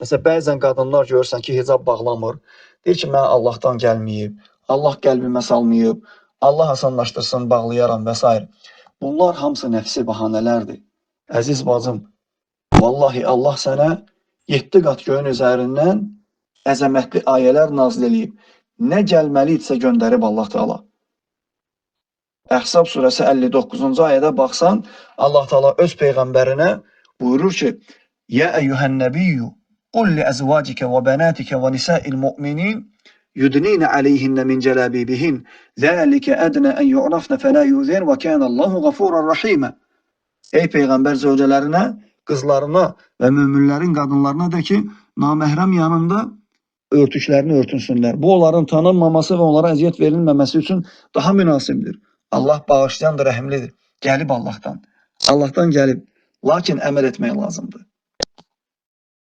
Məsələn, bəzən qadınlar görürsən ki, hicab bağlamır. Deyir ki, mən Allahdan gəlməyib, Allah qəlbimə salmayıb, Allah asanlaşdırsın, bağlayaram və s. Bunlar hamısı nəfsi bəhanələrdir. Əziz bacım, vallahi Allah sənə 7 qat göyün üzərindən əzəmətli ayələr nazil eləyib. Nə gəlməlidirsə göndərib Allah Teala. Əhzab surəsi 59-cu ayədə baxsan, Allah Teala öz peyğəmbərinə buyurur ki: "Ya eyyuhen nebiyyu qul li azvacika və banatika və nisa'il mu'minin yudnina alayhinna min jalabibihin zalika adna an yu'rafna fala yuzin və kana Allahu gafurar rahima." Ey peyğəmbər zövcələrinə, qızlarına və möminlərin qadınlarına de ki, naməhrəm yanında örtüklərini örtünsünlər. Bu onların tanınmaması və onlara əziyyət verilməməsi üçün daha münasibdir. Allah bağışlayandır, rəhimlidir. Gəlib Allahdan. Allahdan gəlib. Lakin əməl etmək lazımdır.